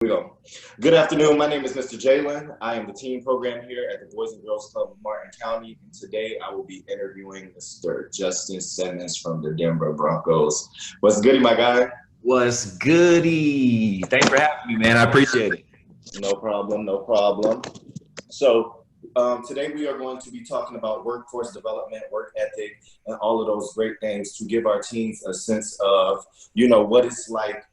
We go. Good afternoon. My name is Mr. Jaylynn. I am the team program here at the Boys and Girls Club of Martin County. And today I will be interviewing Mr. Justin Simmons from the Denver Broncos. What's goody, my guy? What's goody? Thanks for having me, man. I appreciate it. No problem. No problem. So today we are going to be talking about workforce development, work ethic, and all of those great things to give our teens a sense of, what it's like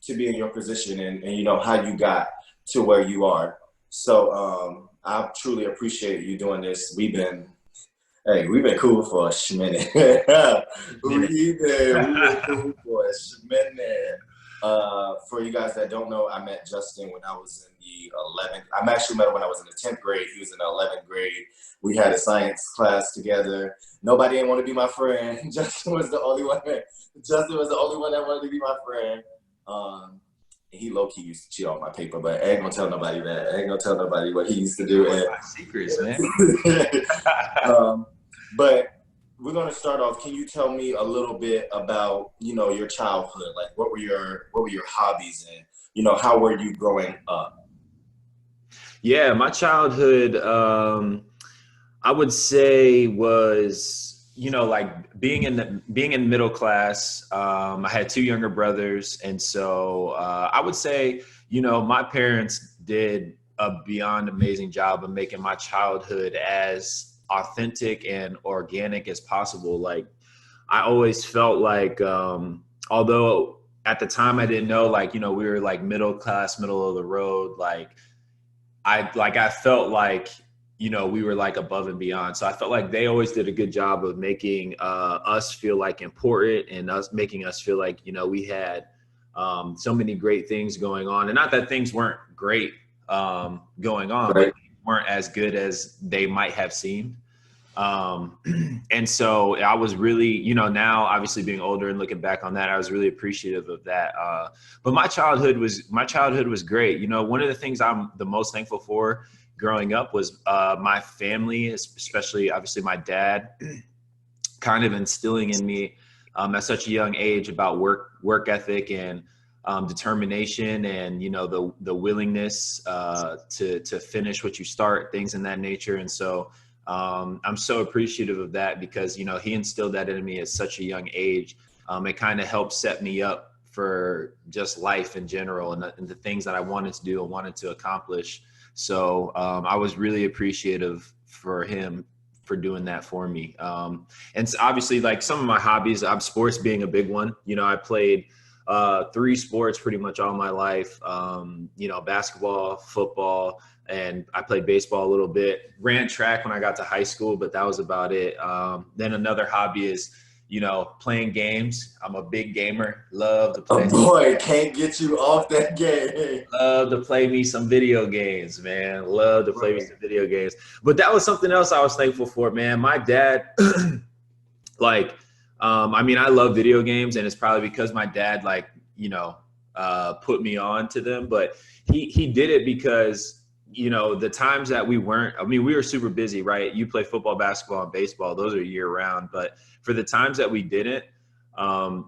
to be in your position and how you got to where you are. So I truly appreciate you doing this. We've been cool for a minute. We've been cool for a minute. For you guys that don't know, I met Justin when I was in the 11th. I actually met him when I was in the 10th grade. He was in the 11th grade. We had a science class together. Nobody didn't want to be my friend. Justin was the only one that wanted to be my friend. He low-key used to cheat on my paper, but I ain't gonna tell nobody that. I ain't gonna tell nobody what he used to do. My secrets, man. But we're gonna start off. Can you tell me a little bit about, your childhood? Like, what were your hobbies, and how were you growing up? Yeah, my childhood, I would say was, like being in middle class. I had two younger brothers, and so I would say, my parents did a beyond amazing job of making my childhood as authentic and organic as possible. Like, I always felt like, although at the time I didn't know, like, we were like middle class, middle of the road. I felt like, we were like above and beyond. So I felt like they always did a good job of making us feel like important, and making us feel like, we had so many great things going on. And not that things weren't great going on, Right. but weren't as good as they might have seemed. And so I was really, now obviously being older and looking back on that, I was really appreciative of that. But my childhood was great. One of the things I'm the most thankful for growing up was my family, especially obviously my dad, kind of instilling in me at such a young age about work ethic and determination, and the willingness to finish what you start, things in that nature. And so I'm so appreciative of that, because he instilled that in me at such a young age. It kind of helped set me up for just life in general, and the things that I wanted to do and wanted to accomplish. So I was really appreciative for him for doing that for me. And so obviously, like, some of my hobbies, sports being a big one. I played 3 sports pretty much all my life. Basketball, football, and I played baseball a little bit. Ran track when I got to high school, but that was about it. Then another hobby is, playing games. I'm a big gamer. Love to play. Oh boy, can't get you off that game. Love to play me some video games, man. Love to play me some video games. But that was something else I was thankful for, man. My dad, I love video games, and it's probably because my dad, put me on to them. But he did it because, the times that we were super busy, right? You play football, basketball, and baseball. Those are year round. But for the times that we didn't,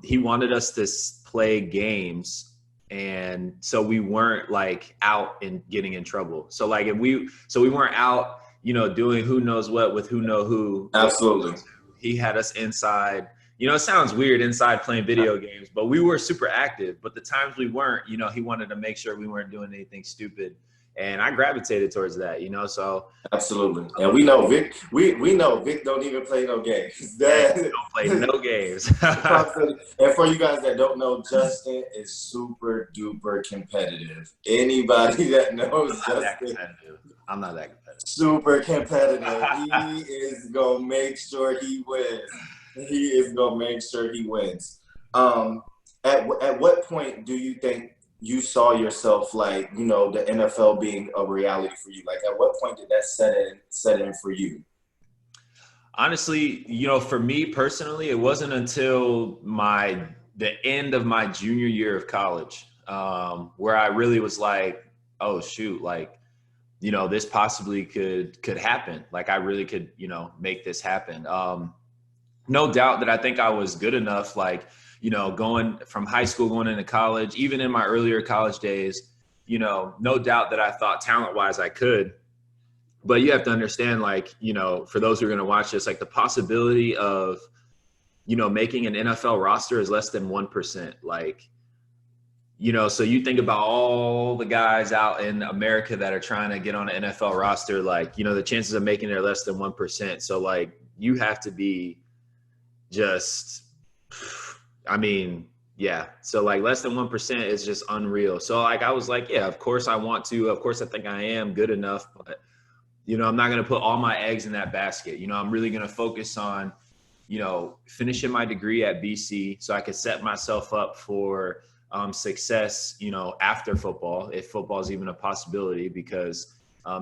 he wanted us to play games. And so we weren't like out and getting in trouble. So we weren't out, doing who knows what with who know who. Absolutely. He had us inside. It sounds weird, inside playing video games, but we were super active. But the times we weren't, he wanted to make sure we weren't doing anything stupid. And I gravitated towards that, so. Absolutely. And we know Vic, we know Vic don't even play no games. Don't play no games. And for you guys that don't know, Justin is super duper competitive. Anybody that knows Justin, I'm not that competitive. Super competitive. He is going to make sure he wins. He is going to make sure he wins. At what point do you think you saw yourself, like, the NFL being a reality for you? Like, at what point did that set in for you? Honestly, for me personally, it wasn't until the end of my junior year of college, where I really was like, oh shoot, like, this possibly could happen. Like, I really could, make this happen. No doubt that I think I was good enough, like, going from high school, going into college, even in my earlier college days, you know, no doubt that I thought talent-wise I could. But you have to understand, like, you know, for those who are going to watch this, like the possibility of, you know, making an NFL roster is less than 1%. Like, you know, so you think about all the guys out in America that are trying to get on an NFL roster, like, you know, the chances of making it are less than 1%. So like, you have to be just, I mean, yeah. So like less than 1% is just unreal. So like, I was like, yeah, of course I want to, of course I think I am good enough, but you know, I'm not going to put all my eggs in that basket. You know, I'm really going to focus on, you know, finishing my degree at BC so I could set myself up for success, you know, after football, if football is even a possibility, because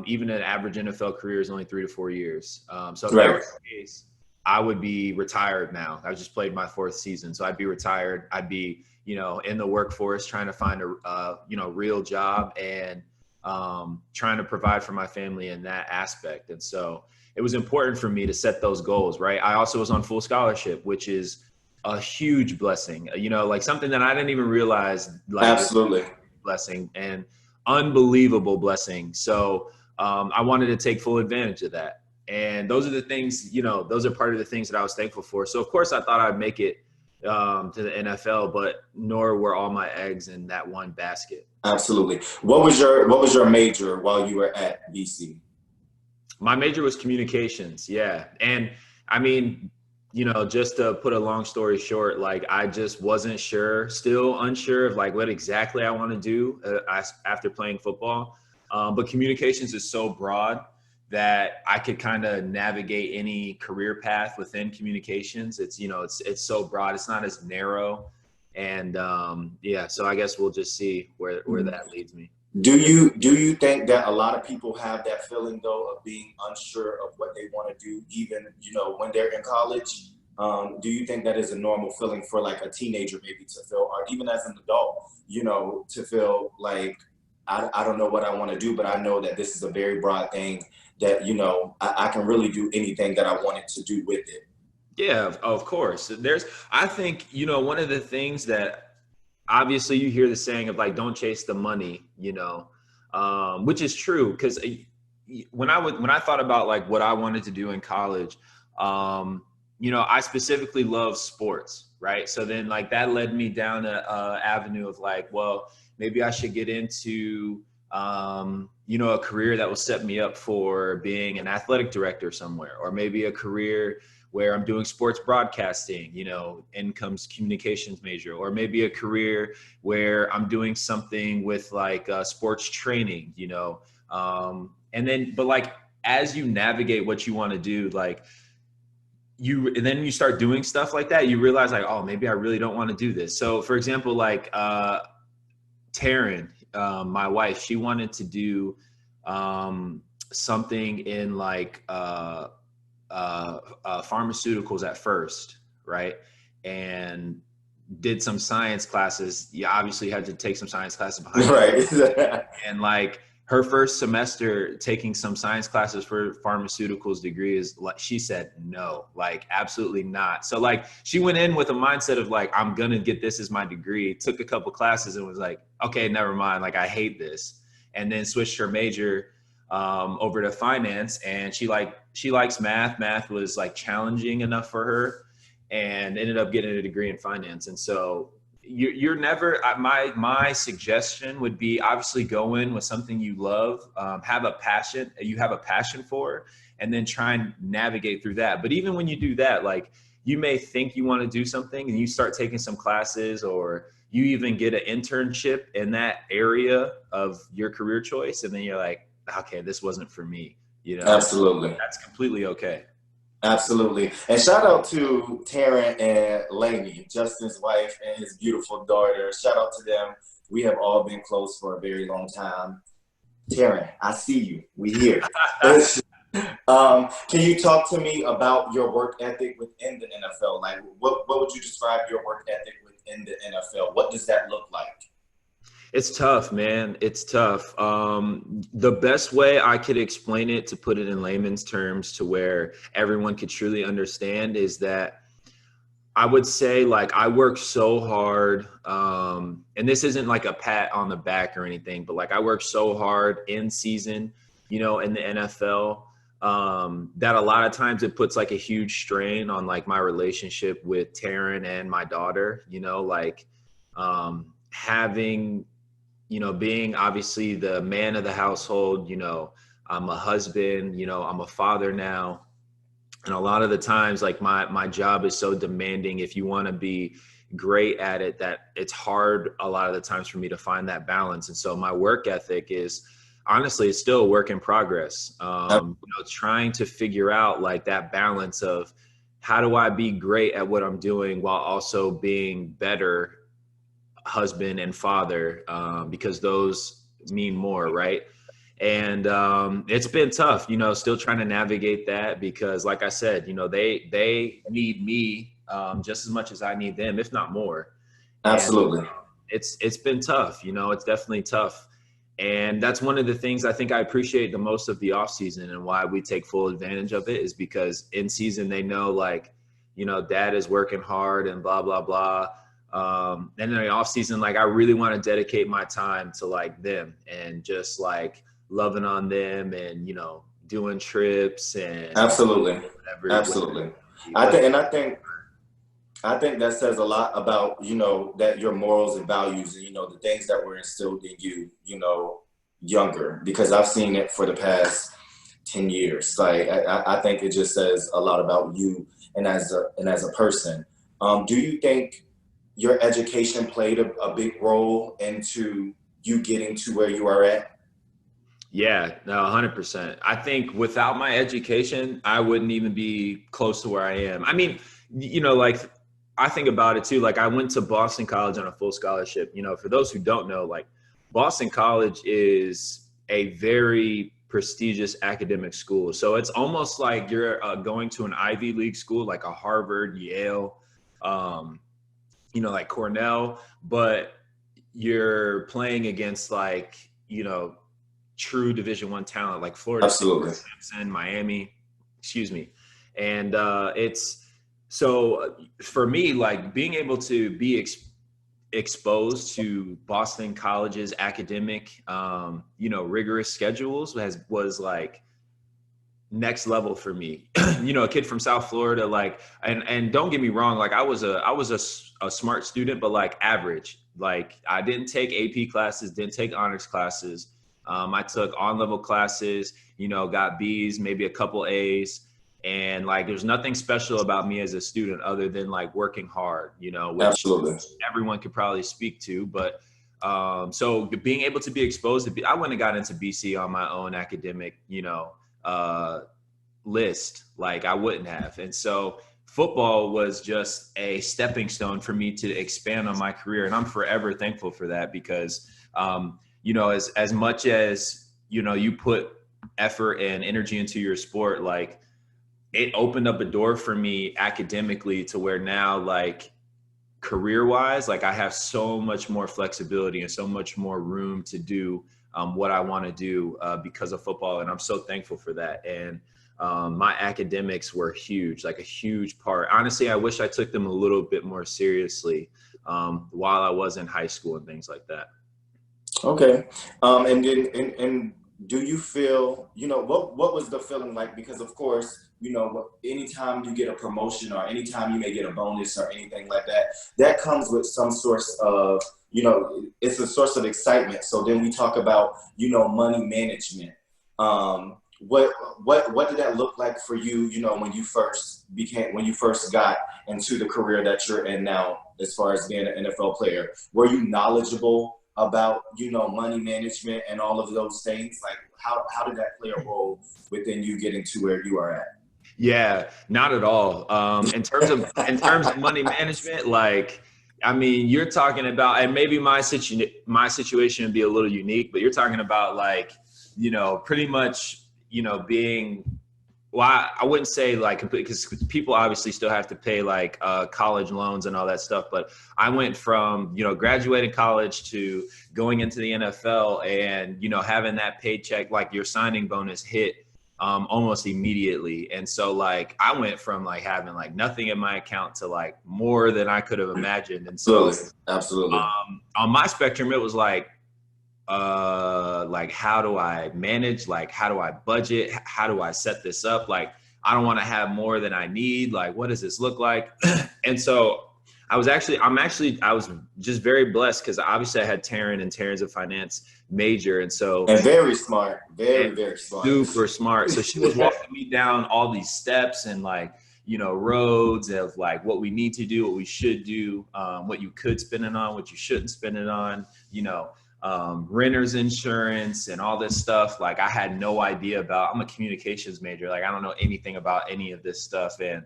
even an average NFL career is only 3 to 4 years. So if that was the case, I would be retired now. I just played my 4th season. So I'd be retired. I'd be, you know, in the workforce trying to find a, you know, real job and trying to provide for my family in that aspect. And so it was important for me to set those goals, right? I also was on full scholarship, which is a huge blessing, you know, like something that I didn't even realize, like Absolutely. blessing and unbelievable blessing. So I wanted to take full advantage of that. And those are the things, you know, those are part of the things that I was thankful for. So of course I thought I'd make it to the NFL, but nor were all my eggs in that one basket. Absolutely. What was your major while you were at BC? My major was communications. Yeah. And I mean, you know, just to put a long story short, like I just wasn't sure, still unsure of like what exactly I want to do after playing football. But communications is so broad that I could kind of navigate any career path within communications. It's, you know, it's so broad. It's not as narrow. And yeah, so I guess we'll just see where that leads me. Do you think that a lot of people have that feeling though of being unsure of what they want to do, even, you know, when they're in college? Do you think that is a normal feeling for like a teenager maybe to feel, or even as an adult, you know, to feel like, I don't know what I want to do, but I know that this is a very broad thing that, you know, I can really do anything that I wanted to do with it. Yeah, of course. I think, you know, one of the things that obviously you hear the saying of like, don't chase the money, you know, which is true. Because when I thought about like what I wanted to do in college, you know, I specifically love sports, right? So then like that led me down a avenue of like, well, maybe I should get into, you know, a career that will set me up for being an athletic director somewhere, or maybe a career where I'm doing sports broadcasting, you know, incomes communications major, or maybe a career where I'm doing something with like sports training, you know, and then, but like, as you navigate what you want to do, like and then you start doing stuff like that, you realize like, oh, maybe I really don't want to do this. So for example, like Taryn, my wife, she wanted to do something in like, pharmaceuticals at first, right? And did some science classes. You obviously had to take some science classes behind right. And like her first semester taking some science classes for pharmaceuticals degree is like, she said, no, like absolutely not. So like she went in with a mindset of like, I'm going to get this as my degree, took a couple classes and was like, okay, never mind. Like I hate this. And then switched her major over to finance, and she likes math. Math was like challenging enough for her, and ended up getting a degree in finance. And so you're never, my suggestion would be obviously go in with something you love, have a passion for, and then try and navigate through that. But even when you do that, like you may think you want to do something and you start taking some classes, or you even get an internship in that area of your career choice, and then you're like, okay, this wasn't for me, you know? Absolutely. That's completely okay. Absolutely. And shout out to Taryn and Lainey, Justin's wife and his beautiful daughter. Shout out to them. We have all been close for a very long time. Taryn, I see you. We here. Can you talk to me about your work ethic within the NFL? Like, what would you describe your work ethic within the NFL? What does that look like? It's tough, man. It's tough. The best way I could explain it, to put it in layman's terms to where everyone could truly understand, is that I would say like I work so hard, and this isn't like a pat on the back or anything, but like I work so hard in season, in the NFL, that a lot of times it puts like a huge strain on like my relationship with Taryn and my daughter, like having, being obviously the man of the household, I'm a husband, I'm a father now. And a lot of the times like my job is so demanding if you want to be great at it that it's hard a lot of the times for me to find that balance. And so my work ethic is honestly it's still a work in progress. Trying to figure out like that balance of how do I be great at what I'm doing while also being better husband and father, because those mean more, right? And it's been tough, still trying to navigate that because, like I said, they need me just as much as I need them, if not more. And Absolutely. it's been tough, it's definitely tough. And that's one of the things I think I appreciate the most of the off season and why we take full advantage of it is because in season they know like, dad is working hard and blah, blah, blah. And in the off season, like I really want to dedicate my time to like them and just like loving on them and, doing trips and Absolutely. whatever. Absolutely. But I think that says a lot about, that your morals and values and, the things that were instilled in you, younger, because I've seen it for the past 10 years. Like, I think it just says a lot about you and as a person. Do you think your education played a big role into you getting to where you are at? yeah, no, 100%. I think without my education, I wouldn't even be close to where I am. I mean, like I think about it too. Like I went to Boston College on a full scholarship. For those who don't know, like Boston College is a very prestigious academic school. So it's almost like you're going to an Ivy League school, like a Harvard, Yale, like Cornell, but you're playing against like, true Division I talent like Florida State, Absolutely. Clemson, Miami, excuse me. And it's so for me, like being able to be exposed to Boston College's academic, rigorous schedules was like next level for me. A kid from South Florida, like, and don't get me wrong, like I was a smart student, but like average. Like I didn't take AP classes, didn't take honors classes. I took on-level classes, got B's, maybe a couple A's. And like, there's nothing special about me as a student other than like working hard, which Absolutely. everyone could probably speak to. But so being able to be exposed to, I wouldn't have got into BC on my own academic, list. Like I wouldn't have. And so football was just a stepping stone for me to expand on my career. And I'm forever thankful for that because, as much as, you put effort and energy into your sport, like it opened up a door for me academically to where now, like career wise, like I have so much more flexibility and so much more room to do what I want to do because of football. And I'm so thankful for that. And my academics were huge, like a huge part. Honestly, I wish I took them a little bit more seriously while I was in high school and things like that. Okay. And then, and do you feel, what was the feeling like? Because of course, anytime you get a promotion or anytime you may get a bonus or anything like that, that comes with some source of, it's a source of excitement. So then we talk about, money management. What did that look like for you, when you first got into the career that you're in now, as far as being an NFL player? Were you knowledgeable about, money management and all of those things? Like how did that play a role within you getting to where you are at? Yeah, not at all. In terms of money management, like, I mean, you're talking about, and maybe my situation would be a little unique, but you're talking about like, pretty much, being, well, I wouldn't say like complete, because people obviously still have to pay like college loans and all that stuff. But I went from, graduating college to going into the NFL and, having that paycheck, like your signing bonus hit almost immediately. And so like I went from like having like nothing in my account to like more than I could have imagined. And so Absolutely. On my spectrum, it was like how do I manage, like how do I budget, how do I set this up, like I don't want to have more than I need, like what does this look like? And so I was just very blessed because obviously I had Taryn, and Taryn's a finance major, and so and very smart, very smart, super smart. So she was walking me down all these steps and like, you know, roads of like what we need to do, what we should do, what you could spend it on, what you shouldn't spend it on, you know, renter's insurance and all this stuff. Like I had no idea about. I'm a communications major. Like I don't know anything about any of this stuff. And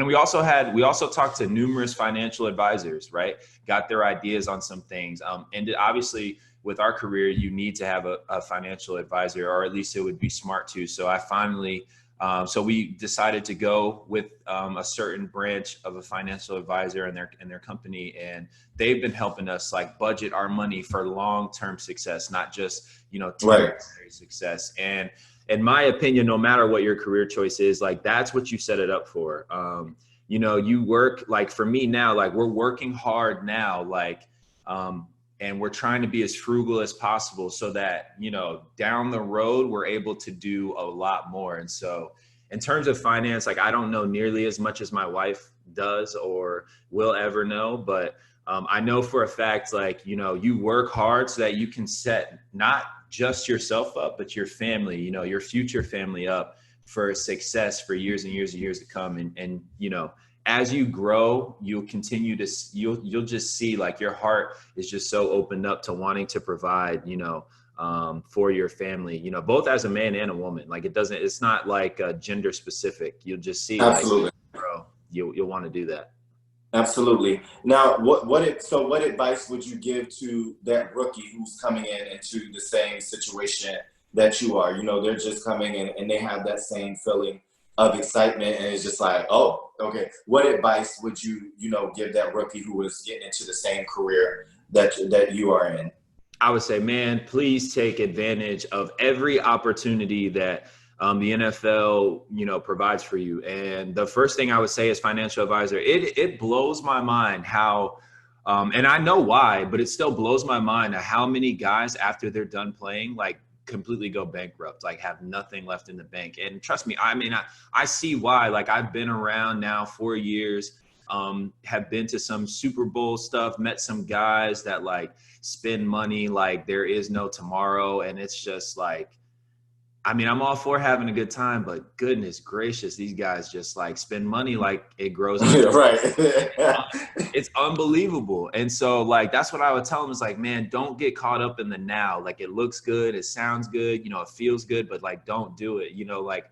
we also talked to numerous financial advisors, right? Got their ideas on some things. And obviously with our career, you need to have a financial advisor, or at least it would be smart to. So I finally, so we decided to go with a certain branch of a financial advisor in their company, and they've been helping us like budget our money for long-term success, not just, you know, temporary success. And in my opinion, no matter what your career choice is, like that's what you set it up for. You know, you work, like for me now, like we're working hard now, like, and we're trying to be as frugal as possible so that, you know, down the road, we're able to do a lot more. And so in terms of finance, like I don't know nearly as much as my wife does or will ever know, but I know for a fact, like, you know, you work hard so that you can set not just yourself up, but your family, you know, your future family up for success for years and years and years to come. And you know, as you grow, you'll continue to, you'll just see like your heart is just so opened up to wanting to provide, you know, for your family, you know, both as a man and a woman. Like it's not like gender specific. You'll just see, absolutely, like, bro, you'll want to do that. Absolutely. Now, what advice would you give to that rookie who's coming into the same situation that you are? You know, they're just coming in and they have that same feeling of excitement, and it's just like, oh, okay. What advice would you give that rookie who is getting into the same career that you are in? I would say, man, please take advantage of every opportunity that the NFL, you know, provides for you. And the first thing I would say as financial advisor, it blows my mind how, and I know why, but it still blows my mind how many guys after they're done playing, like completely go bankrupt, like have nothing left in the bank. And trust me, I mean, I see why. Like I've been around now 4 years, have been to some Super Bowl stuff, met some guys that like spend money like there is no tomorrow. And it's just like, I mean, I'm all for having a good time, but goodness gracious, these guys just like spend money like it grows. Right. It's unbelievable. And so like, that's what I would tell them is like, man, don't get caught up in the now. Like it looks good. It sounds good. You know, it feels good, but like, don't do it. You know, like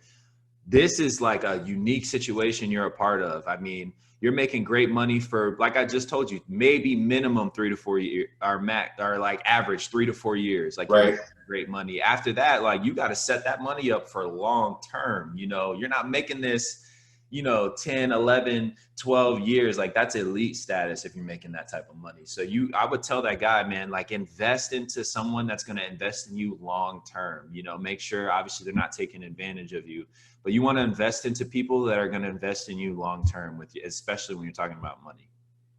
this is like a unique situation you're a part of. I mean, you're making great money for, like I just told you, maybe minimum 3 to 4 years, or like average 3 to 4 years. Like right. Great money. After that, like you got to set that money up for long term. You know, you're not making this, you know, 10, 11, 12 years. Like that's elite status if you're making that type of money. So I would tell that guy, man, like invest into someone that's going to invest in you long term. You know, make sure obviously they're not taking advantage of you, but you want to invest into people that are going to invest in you long term with you, especially when you're talking about money.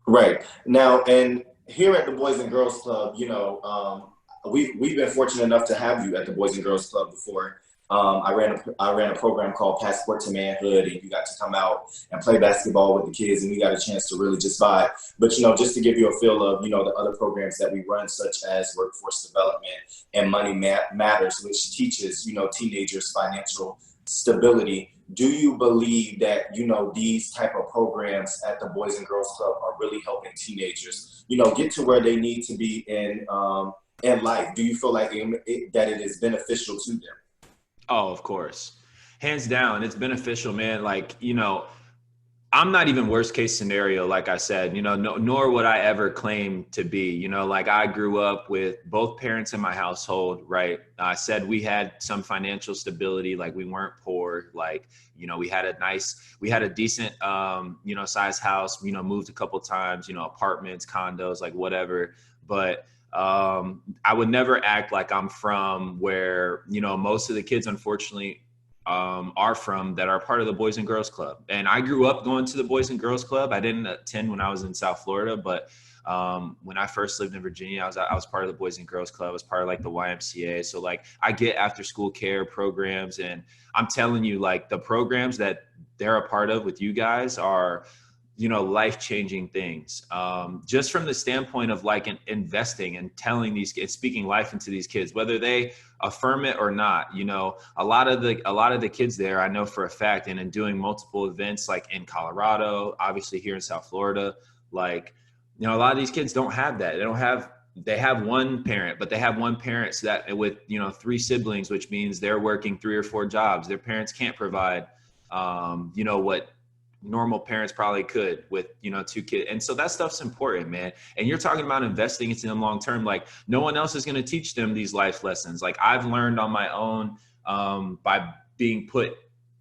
Right. Now, and here at the Boys and Girls Club, you know, we've been fortunate enough to have you at the Boys and Girls Club before. I ran a program called Passport to Manhood, and you got to come out and play basketball with the kids, and we got a chance to really just vibe. But you know, just to give you a feel of, you know, the other programs that we run, such as Workforce Development and Money Matters, which teaches, you know, teenagers financial stability. Do you believe that, you know, these type of programs at the Boys and Girls Club are really helping teenagers, you know, get to where they need to be in life? Do you feel like that it is beneficial to them? Oh, of course. Hands down, it's beneficial, man. Like, you know, I'm not even worst case scenario, like I said, you know, nor would I ever claim to be, you know, like I grew up with both parents in my household, right? I said we had some financial stability, like we weren't poor, like, you know, we had a decent, you know, size house, you know, moved a couple times, you know, apartments, condos, like whatever. But I would never act like I'm from where, you know, most of the kids, unfortunately, are from that are part of the Boys and Girls Club. And I grew up going to the Boys and Girls Club. I didn't attend when I was in South Florida, but when I first lived in Virginia, I was part of the Boys and Girls Club. I was part of like the YMCA. So like I get after school care programs, and I'm telling you, like the programs that they're a part of with you guys are, life-changing things. Just from the standpoint of like investing and telling these kids, speaking life into these kids, whether they affirm it or not. A lot of the kids there, I know for a fact, and in doing multiple events like in Colorado, obviously here in South Florida, like, a lot of these kids don't have that. They have one parent, but they have one parent so that with, 3 siblings, which means they're working 3 or 4 jobs. Their parents can't provide, what normal parents probably could with, 2 kids. And so that stuff's important, man. And you're talking about investing into them long term. Like no one else is going to teach them these life lessons. Like I've learned on my own by being put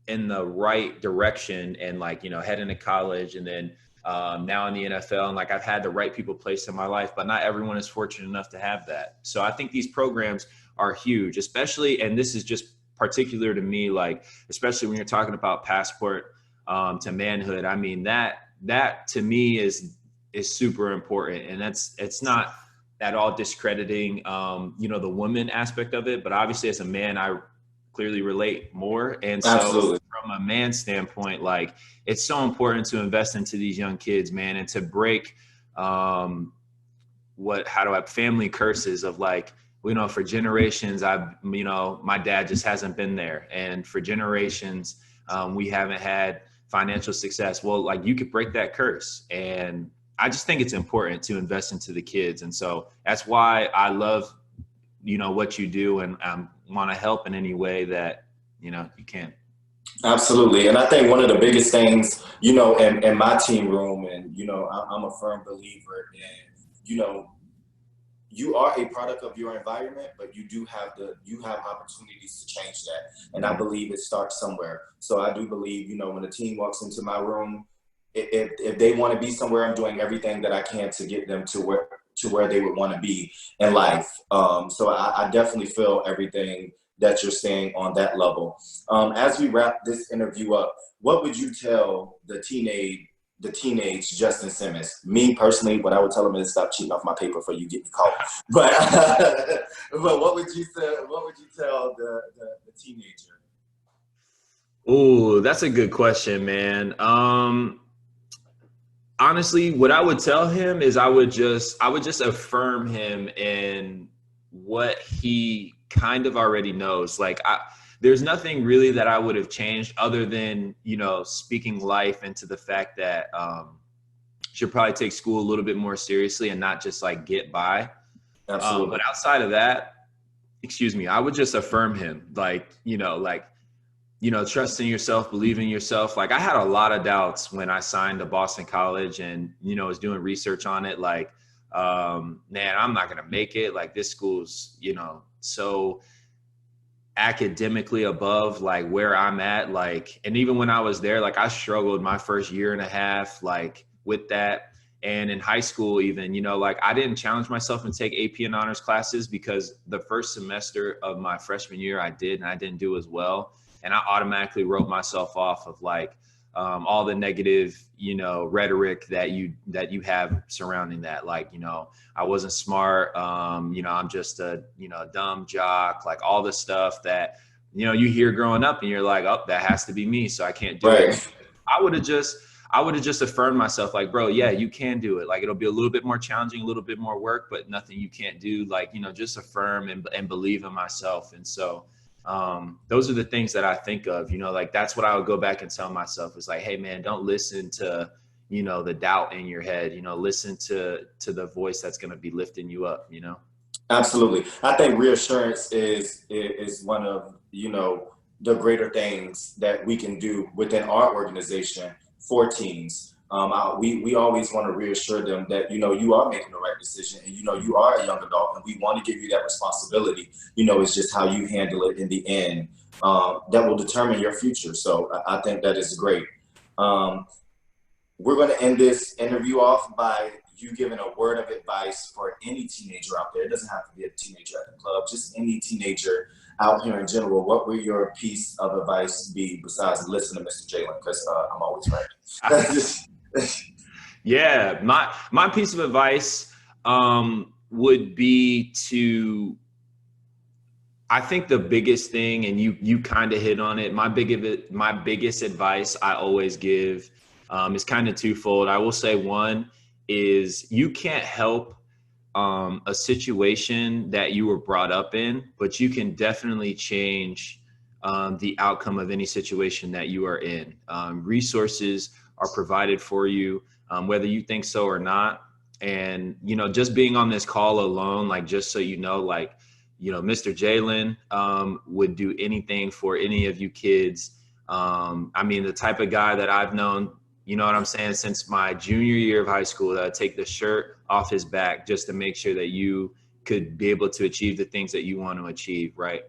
in the right direction and like, heading to college and then now in the NFL, and like I've had the right people placed in my life, but not everyone is fortunate enough to have that. So I think these programs are huge, especially, and this is just particular to me, like, especially when you're talking about passport to manhood. I mean, that to me is super important. And it's not at all discrediting, the woman aspect of it, but obviously as a man, I clearly relate more. And so Absolutely. from a man's standpoint, like it's so important to invest into these young kids, man, and to break family curses of like, for generations, my dad just hasn't been there. And for generations, we haven't had financial success. Well, like you could break that curse. And I just think it's important to invest into the kids. And so that's why I love, what you do, and want to help in any way that, you can. Absolutely. And I think one of the biggest things, in my team room, and, I'm a firm believer in, you are a product of your environment, but you have opportunities to change that. And I believe it starts somewhere. So I do believe, when a team walks into my room, if they want to be somewhere, I'm doing everything that I can to get them to where they would want to be in life. So I definitely feel everything that you're saying on that level. As we wrap this interview up, what would you tell the teenage Justin Simmons? Me personally, what I would tell him is stop cheating off my paper before you get me caught. But but what would you tell the teenager? Oh, that's a good question, man. Honestly, what I would tell him is I would just affirm him in what he kind of already knows. Like there's nothing really that I would have changed other than, speaking life into the fact that should probably take school a little bit more seriously and not just like get by. Absolutely. But outside of that, I would just affirm him, trust in yourself, believe in yourself. Like I had a lot of doubts when I signed to Boston College and, was doing research on it. Like, man, I'm not going to make it. Like this school's, so academically above like where I'm at. Like, and even when I was there, like I struggled my first year and a half, like with that. And in high school, even, like I didn't challenge myself and take AP and honors classes because the first semester of my freshman year I did, and I didn't do as well. And I automatically wrote myself off of like all the negative, rhetoric that you have surrounding that. Like, I wasn't smart. I'm just a, dumb jock, like all the stuff that, you hear growing up and you're like, oh, that has to be me. So I can't do it. I would have just affirmed myself like, bro, yeah, you can do it. Like, it'll be a little bit more challenging, a little bit more work, but nothing you can't do. Like, just affirm and believe in myself. And so, those are the things that I think of, like that's what I would go back and tell myself is like, hey man, don't listen to, the doubt in your head, listen to the voice that's going to be lifting you up, Absolutely. I think reassurance is one of, the greater things that we can do within our organization for teens. We always want to reassure them that, you are making the right decision and, you are a young adult and we want to give you that responsibility. It's just how you handle it in the end that will determine your future. So I think that is great. We're going to end this interview off by you giving a word of advice for any teenager out there. It doesn't have to be a teenager at the club, just any teenager out here in general, what would your piece of advice be besides listen to Mr. Jaylynn? Because I'm always right. Yeah, my piece of advice would be to, I think the biggest thing, and you kind of hit on it. My biggest advice I always give is kind of twofold. I will say one is you can't help a situation that you were brought up in, but you can definitely change the outcome of any situation that you are in. Resources are provided for you, whether you think so or not. And, you know, just being on this call alone, like, just so you know, like, you know, Mr. Jaylynn would do anything for any of you kids. I mean, the type of guy that I've known, you know what I'm saying, since my junior year of high school, that I'd take the shirt off his back just to make sure that you could be able to achieve the things that you want to achieve, right?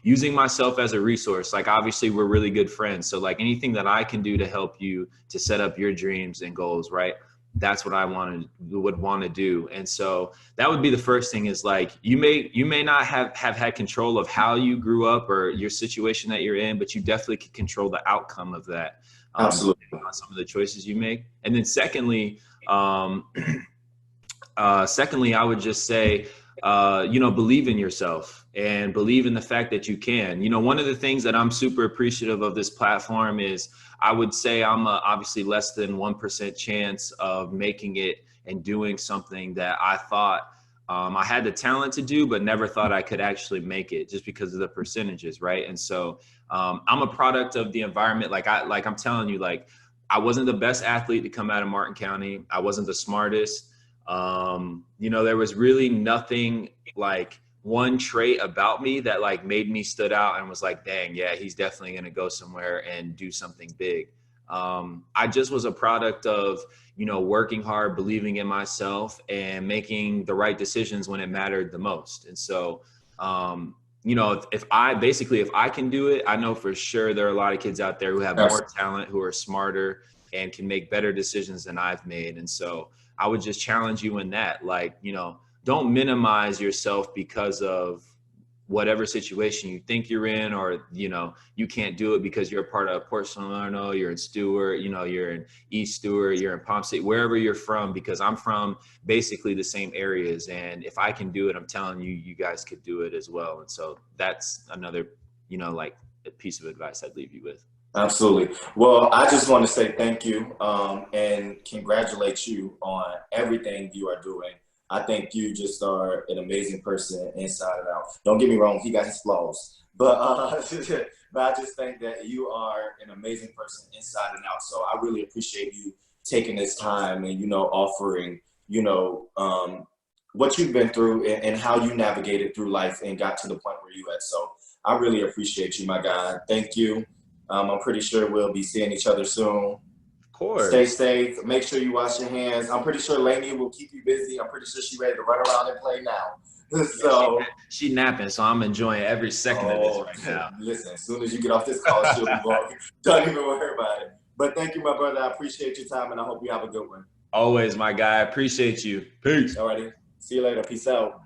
Using myself as a resource, like, obviously we're really good friends. So like anything that I can do to help you to set up your dreams and goals, right? That's what I would want to do. And so that would be the first thing, is like, you may not have had control of how you grew up or your situation that you're in, but you definitely can control the outcome of that. Absolutely. On some of the choices you make. And then secondly, I would just say, you know, believe in yourself and believe in the fact that you can. You know, one of the things that I'm super appreciative of this platform is, I would say I'm obviously less than 1% chance of making it and doing something that I thought I had the talent to do, but never thought I could actually make it, just because of the percentages, right? And so I'm a product of the environment. Like I'm telling you, like, I wasn't the best athlete to come out of Martin County. I wasn't the smartest. You know, there was really nothing, like, one trait about me that like made me stood out and was like, dang, yeah, he's definitely going to go somewhere and do something big. I just was a product of, you know, working hard, believing in myself, and making the right decisions when it mattered the most. And so, you know, if I can do it, I know for sure there are a lot of kids out there who have more talent, who are smarter, and can make better decisions than I've made. And so I would just challenge you in that, like, you know, don't minimize yourself because of whatever situation you think you're in, or, you know, you can't do it because you're a part of Port Salerno, you're in Stewart, you know, you're in East Stewart, you're in Palm State, wherever you're from, because I'm from basically the same areas. And if I can do it, I'm telling you, you guys could do it as well. And so that's another, you know, like, a piece of advice I'd leave you with. Absolutely. Well, I just want to say thank you and congratulate you on everything you are doing. I think you just are an amazing person inside and out. Don't get me wrong, he got his flaws, but but I just think that you are an amazing person inside and out. So I really appreciate you taking this time and, you know, offering, you know, what you've been through and how you navigated through life and got to the point where you at. So I really appreciate you, my guy. Thank you. I'm pretty sure we'll be seeing each other soon. Of course. Stay safe. Make sure you wash your hands. I'm pretty sure Lainey will keep you busy. I'm pretty sure she's ready to run around and play now. So she napping, so I'm enjoying every second of this right now. Listen, as soon as you get off this call, she'll be walking. Don't even worry about it. But thank you, my brother. I appreciate your time, and I hope you have a good one. Always, my guy. I appreciate you. Peace. All righty. See you later. Peace out.